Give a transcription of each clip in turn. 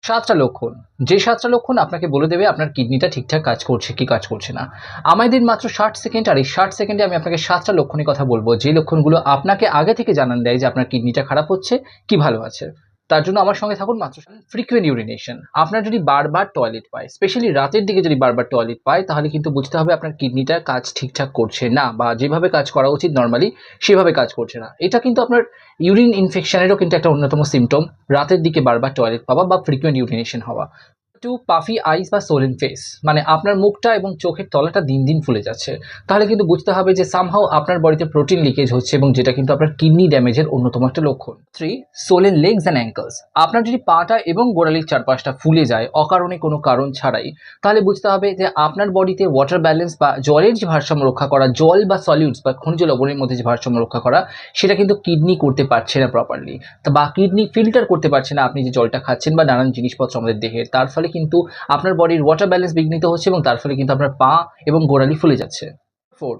সাতটা লক্ষণ, যে সাতটা লক্ষণ আপনাকে বলে দেবে আপনার কিডনিটা ঠিকঠাক কাজ করছে কি কাজ করছে না। আমায় দিন মাত্র 60 সেকেন্ড, আর এই 60 সেকেন্ডে আমি আপনাকে সাতটা লক্ষণের কথা বলবো, যে লক্ষণগুলো আপনাকে আগে থেকে জানান দেয় যে আপনার কিডনিটা খারাপ হচ্ছে কি ভালো আছে। তার জন্য আমার সঙ্গে থাকুন মাত্র। ফ্রিকুয়েন্ট ইউরিনেশন, আপনার যদি বারবার টয়লেট পায়, স্পেশালি রাতের দিকে যদি বারবার টয়লেট পায়, তাহলে কিন্তু বুঝতে হবে আপনার কিডনিটার কাজ ঠিকঠাক করছে না, বা যেভাবে কাজ করা উচিত নর্মালি সেভাবে কাজ করছে না। এটা কিন্তু আপনার ইউরিন ইনফেকশনেরও কিন্তু একটা অন্যতম সিমটম, রাতের দিকে বারবার টয়লেট পাওয়া বা ফ্রিকুয়েন্ট ইউরিনেশন হওয়া। টু পাফি আইস বা সোলেন ফেস, মানে আপনার মুখটা এবং চোখের তলাটা দিন দিন ফুলে যাচ্ছে, তাহলে কিন্তু বুঝতে হবে যে সামহাও আপনার বডিতে প্রোটিন লিকেজ হচ্ছে, এবং যেটা কিন্তু আপনার কিডনি ড্যামেজের অন্যতম একটা লক্ষণ। 3. সোলেন লেগস অ্যান্ড অ্যাঙ্কলস, আপনার যদি পাটা এবং গোড়ালির চারপাশটা ফুলে যায় অকারণে কোনো কারণ ছাড়াই, তাহলে বুঝতে হবে যে আপনার বডিতে ওয়াটার ব্যালেন্স বা জলের যে ভারসাম্য রক্ষা করা, জল বা সলিউটস বা খনিজ লবণের মধ্যে যে ভারসাম্য রক্ষা করা, সেটা কিন্তু কিডনি করতে পারছে না প্রপারলি, বা কিডনি ফিল্টার করতে পারছে না আপনি যে জলটা খাচ্ছেন বা নানান জিনিসপত্র আমাদের দেহের, তার ফলে কিন্তু আপনার বডির ওয়াটার ব্যালেন্স বিঘ্নিত হচ্ছে, এবং তার ফলে কিন্তু আপনার পা এবং গোড়ালি ফুলে যাচ্ছে। 4.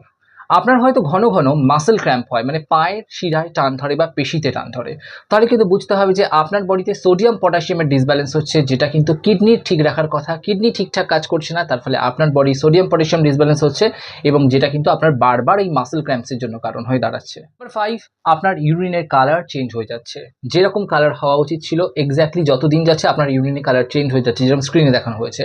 আপনার হয়তো ঘন ঘন মাসেল ক্র্যাম্প হয়, মানে পায়ের শিরায় টান ধরে বা পেশিতে টান ধরে, তাহলে কিন্তু বুঝতে হবে যে আপনার বডিতে সোডিয়াম পটাশিয়ামের ডিসব্যালেন্স হচ্ছে, যেটা কিন্তু কিডনির ঠিক রাখার কথা। কিডনি ঠিকঠাক কাজ করছে না, তার ফলে আপনার বডি সোডিয়াম পটাশিয়াম ডিসব্যালেন্স হচ্ছে, এবং যেটা কিন্তু আপনার বারবার এই মাসেল ক্র্যাম্পসের জন্য কারণ হয়ে দাঁড়াচ্ছে। নাম্বার 5, আপনার ইউরিনের কালার চেঞ্জ হয়ে যাচ্ছে। যেরকম কালার হওয়া উচিত ছিল এক্স্যাক্টলি যত দিন যাচ্ছে আপনার ইউরিনের কালার চেঞ্জ হয়ে যাচ্ছে, যেরকম স্ক্রিনে দেখানো হয়েছে।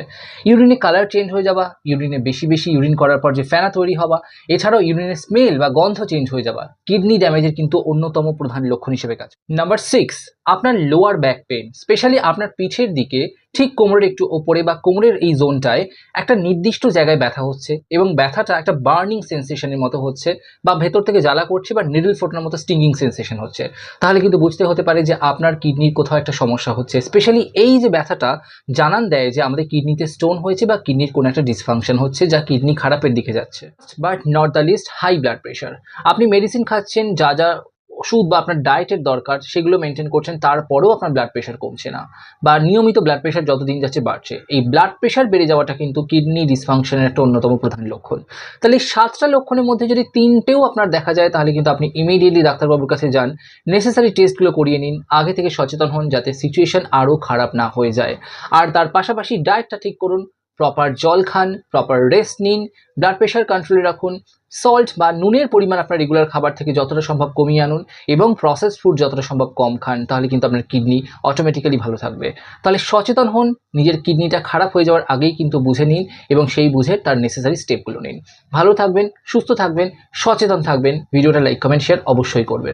ইউরিনের কালার চেঞ্জ হয়ে যাওয়া, ইউরিনে বেশি বেশি ইউরিন করার পর যে ফেনা তৈরি হওয়া, এছাড়াও ইউরিনের স্মেল বা গন্ধ চেঞ্জ হয়ে যাওয়া কিডনি ড্যামেজের কিন্তু অন্যতম প্রধান লক্ষণ হিসেবে কাজ। নাম্বার 6, আপনার লোয়ার ব্যাক পেন, স্পেশালি আপনার পিঠের দিকে ঠিক কোমরের একটু ওপরে বা কোমরের এই জোনটায় একটা নির্দিষ্ট জায়গায় ব্যথা হচ্ছে, এবং ব্যথাটা একটা বার্নিং সেন্সেশনের মতো হচ্ছে, বা ভেতর থেকে জ্বালা করছে, বা নিডল ফোটানোর মতো স্টিঙ্গিং সেন্সেশন হচ্ছে, তাহলে কিন্তু বুঝতে হতে পারে যে আপনার কিডনির কোথাও একটা সমস্যা হচ্ছে। স্পেশালি এই যে ব্যথাটা জানান দেয় যে আমাদের কিডনিতে স্টোন হয়েছে বা কিডনির কোনো একটা ডিসফাংশন হচ্ছে, যা কিডনি খারাপের দিকে যাচ্ছে। But not the least, high blood pressure. আপনি মেডিসিন খাচ্ছেন, যা যা ওষুধ বা আপনার ডায়েটের দরকার সেগুলো মেনটেন করছেন, তারপরেও আপনার ব্লাড প্রেশার কমছে না, বা নিয়মিত ব্লাড প্রেশার যতদিন যাচ্ছে বাড়ছে। এই ব্লাড প্রেশার বেড়ে যাওয়াটা কিন্তু কিডনি ডিসফাংশনের একটা অন্যতম প্রধান লক্ষণ। তাহলে এই 7টা লক্ষণের মধ্যে যদি 3টেও আপনার দেখা যায়, তাহলে কিন্তু আপনি ইমিডিয়েটলি ডাক্তারবাবুর কাছে যান, নেসেসারি টেস্টগুলো করিয়ে নিন, আগে থেকে সচেতন হন যাতে সিচুয়েশন আরও খারাপ না হয়ে যায়। আর তার পাশাপাশি ডায়েটটা ঠিক করুন, প্রপার জল খান, প্রপার রেস্ট নিন, ব্লাড প্রেশার কন্ট্রোলে রাখুন, সল্ট বা নুনের পরিমাণ আপনার রেগুলার খাবার থেকে যতটা সম্ভব কমিয়ে আনুন, এবং প্রসেস ফুড যতটা সম্ভব কম খান, তাহলে কিন্তু আপনার কিডনি অটোমেটিক্যালি ভালো থাকবে। তাহলে সচেতন হন, নিজের কিডনিটা খারাপ হয়ে যাওয়ার আগেই কিন্তু বুঝে নিন, এবং সেই বুঝে তার নেসেসারি স্টেপগুলো নিন। ভালো থাকবেন, সুস্থ থাকবেন, সচেতন থাকবেন। ভিডিওটা লাইক কমেন্ট শেয়ার অবশ্যই করবেন।